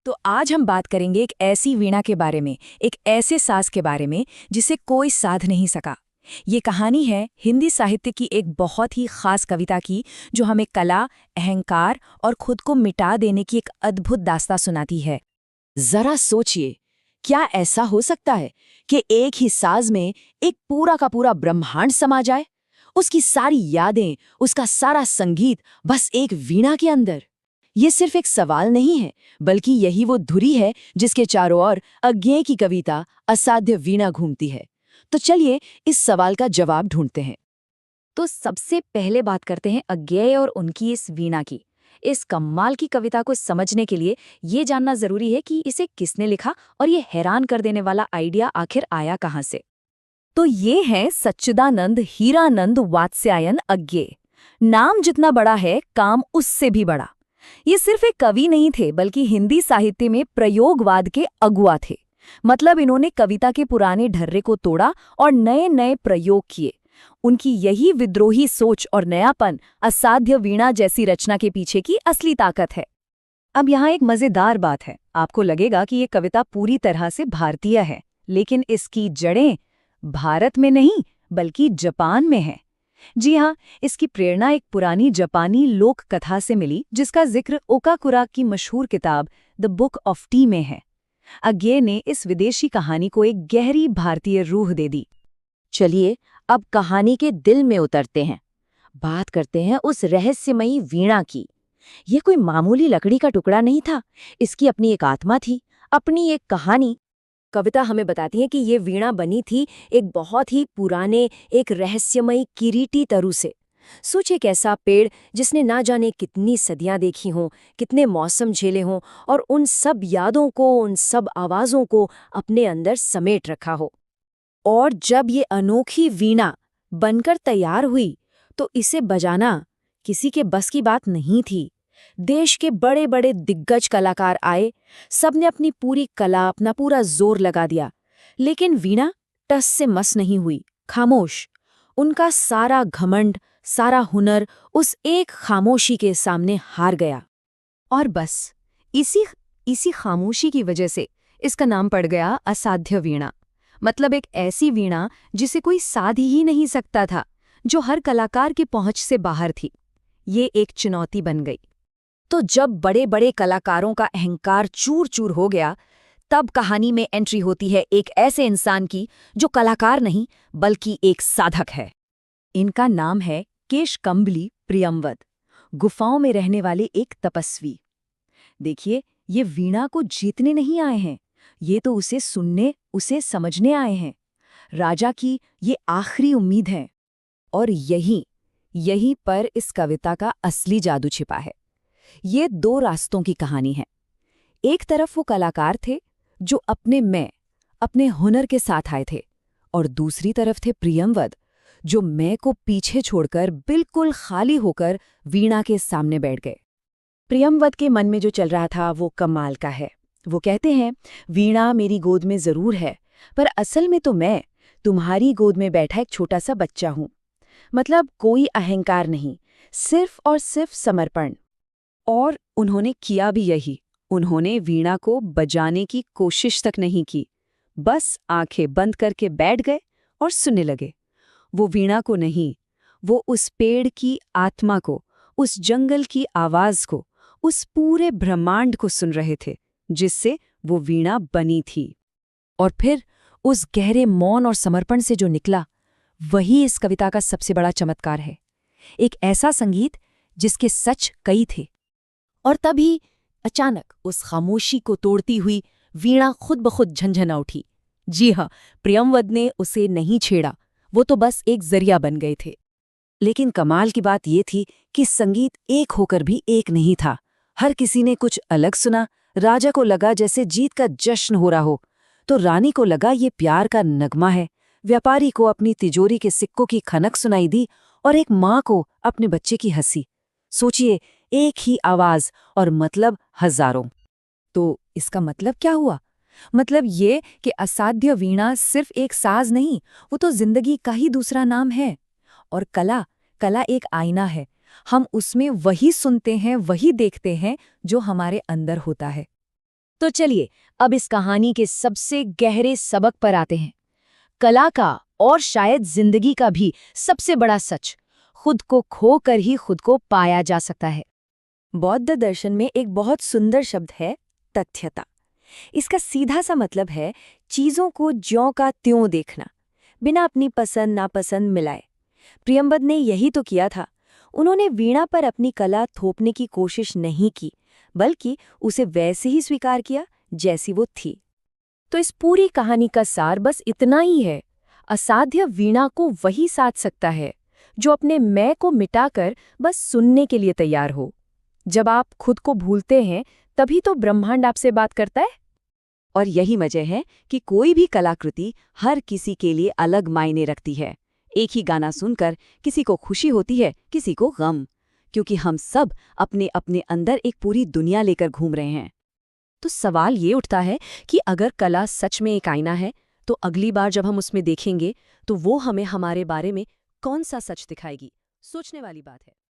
तो आज हम बात करेंगे एक ऐसी वीणा के बारे में, एक ऐसे साज के बारे में जिसे कोई साध नहीं सका। ये कहानी है हिंदी साहित्य की एक बहुत ही खास कविता की, जो हमें कला, अहंकार और खुद को मिटा देने की एक अद्भुत दास्तां सुनाती है। जरा सोचिए, क्या ऐसा हो सकता है कि एक ही साज में एक पूरा का पूरा ब्रह्मांड समा जाए? उसकी सारी यादें, उसका सारा संगीत बस एक वीणा के अंदर। ये सिर्फ एक सवाल नहीं है, बल्कि यही वो धुरी है जिसके चारों ओर अज्ञेय की कविता असाध्य वीणा घूमती है। तो चलिए इस सवाल का जवाब ढूंढते हैं। तो सबसे पहले बात करते हैं अज्ञेय और उनकी इस वीणा की। इस कमाल की कविता को समझने के लिए ये जानना जरूरी है कि इसे किसने लिखा और ये हैरान कर देने वाला आइडिया आखिर आया कहाँ से। तो ये है सच्चिदानंद हीरानंद वात्स्यायन अज्ञेय। नाम जितना बड़ा है, काम उससे भी बड़ा। ये सिर्फ एक कवि नहीं थे, बल्कि हिंदी साहित्य में प्रयोगवाद के अगुआ थे। मतलब इन्होंने कविता के पुराने ढर्रे को तोड़ा और नए नए प्रयोग किए। उनकी यही विद्रोही सोच और नयापन असाध्य वीणा जैसी रचना के पीछे की असली ताकत है। अब यहाँ एक मजेदार बात है। आपको लगेगा कि ये कविता पूरी तरह से भारतीय है, लेकिन इसकी जड़ें भारत में नहीं, बल्कि जापान में है। जी हाँ, इसकी प्रेरणा एक पुरानी जापानी लोक कथा से मिली, जिसका जिक्र ओकाकुरा की मशहूर किताब द बुक ऑफ टी में है। अज्ञेय ने इस विदेशी कहानी को एक गहरी भारतीय रूह दे दी। चलिए अब कहानी के दिल में उतरते हैं। बात करते हैं उस रहस्यमयी वीणा की। ये कोई मामूली लकड़ी का टुकड़ा नहीं था, इसकी अपनी एक आत्मा थी, अपनी एक कहानी। कविता हमें बताती है कि ये वीणा बनी थी एक बहुत ही पुराने, एक रहस्यमयी किरीटी तरु से। सोच, एक ऐसा पेड़ जिसने ना जाने कितनी सदियां देखी हों, कितने मौसम झेले हों, और उन सब यादों को, उन सब आवाज़ों को अपने अंदर समेट रखा हो। और जब ये अनोखी वीणा बनकर तैयार हुई, तो इसे बजाना किसी के बस की बात नहीं थी। देश के बड़े बड़े दिग्गज कलाकार आए, सबने अपनी पूरी कला, अपना पूरा जोर लगा दिया, लेकिन वीणा टस से मस नहीं हुई, खामोश। उनका सारा घमंड, सारा हुनर उस एक खामोशी के सामने हार गया। और बस इसी खामोशी की वजह से इसका नाम पड़ गया असाध्य वीणा। मतलब एक ऐसी वीणा जिसे कोई साध ही नहीं सकता था, जो हर कलाकार की पहुंच से बाहर थी। ये एक चुनौती बन गई। तो जब बड़े बड़े कलाकारों का अहंकार चूर चूर हो गया, तब कहानी में एंट्री होती है एक ऐसे इंसान की जो कलाकार नहीं, बल्कि एक साधक है। इनका नाम है केशकम्बली प्रियंवद, गुफाओं में रहने वाले एक तपस्वी। देखिए, ये वीणा को जीतने नहीं आए हैं, ये तो उसे सुनने, उसे समझने आए हैं। राजा की ये आखिरी उम्मीद है। और यहीं पर इस कविता का असली जादू छिपा है। ये दो रास्तों की कहानी है। एक तरफ वो कलाकार थे जो अपने हुनर के साथ आए थे, और दूसरी तरफ थे प्रियंवद, जो मैं को पीछे छोड़कर बिल्कुल खाली होकर वीणा के सामने बैठ गए। प्रियंवद के मन में जो चल रहा था वो कमाल का है। वो कहते हैं, वीणा मेरी गोद में जरूर है, पर असल में तो मैं तुम्हारी गोद में बैठा एक छोटा सा बच्चा हूं। मतलब कोई अहंकार नहीं, सिर्फ और सिर्फ समर्पण। और उन्होंने किया भी यही। उन्होंने वीणा को बजाने की कोशिश तक नहीं की, बस आंखें बंद करके बैठ गए और सुनने लगे। वो वीणा को नहीं, वो उस पेड़ की आत्मा को, उस जंगल की आवाज को, उस पूरे ब्रह्मांड को सुन रहे थे, जिससे वो वीणा बनी थी। और फिर उस गहरे मौन और समर्पण से जो निकला, वही इस कविता का सबसे बड़ा चमत्कार है। एक ऐसा संगीत जिसके सच कई थे। और तभी अचानक उस खामोशी को तोड़ती हुई वीणा खुद ब खुद झनझना उठी। जी हाँ, प्रियंवद ने उसे नहीं छेड़ा, वो तो बस एक जरिया बन गए थे। लेकिन कमाल की बात ये थी कि संगीत एक होकर भी एक नहीं था। हर किसी ने कुछ अलग सुना। राजा को लगा जैसे जीत का जश्न हो रहा हो, तो रानी को लगा ये प्यार का नगमा है। व्यापारी को अपनी तिजोरी के सिक्कों की खनक सुनाई दी, और एक माँ को अपने बच्चे की हंसी। सोचिए, एक ही आवाज और मतलब हजारों। तो इसका मतलब क्या हुआ? मतलब ये कि असाध्य वीणा सिर्फ एक साज नहीं, वो तो जिंदगी का ही दूसरा नाम है। और कला एक आईना है। हम उसमें वही सुनते हैं, वही देखते हैं जो हमारे अंदर होता है। तो चलिए अब इस कहानी के सबसे गहरे सबक पर आते हैं। कला का और शायद जिंदगी का भी सबसे बड़ा सच, खुद को खोकर ही खुद को पाया जा सकता है। बौद्ध दर्शन में एक बहुत सुंदर शब्द है तथ्यता। इसका सीधा सा मतलब है चीजों को ज्यों का त्यों देखना, बिना अपनी पसंद नापसंद मिलाए। प्रियंबद ने यही तो किया था। उन्होंने वीणा पर अपनी कला थोपने की कोशिश नहीं की, बल्कि उसे वैसे ही स्वीकार किया जैसी वो थी। तो इस पूरी कहानी का सार बस इतना ही है, असाध्य वीणा को वही साध सकता है जो अपने मैं को मिटाकर बस सुनने के लिए तैयार हो। जब आप खुद को भूलते हैं तभी तो ब्रह्मांड आपसे बात करता है। और यही वजह है कि कोई भी कलाकृति हर किसी के लिए अलग मायने रखती है। एक ही गाना सुनकर किसी को खुशी होती है, किसी को गम, क्योंकि हम सब अपने अपने अंदर एक पूरी दुनिया लेकर घूम रहे हैं। तो सवाल ये उठता है कि अगर कला सच में एक आईना है, तो अगली बार जब हम उसमें देखेंगे तो वो हमें हमारे बारे में कौन सा सच दिखाएगी? सोचने वाली बात है।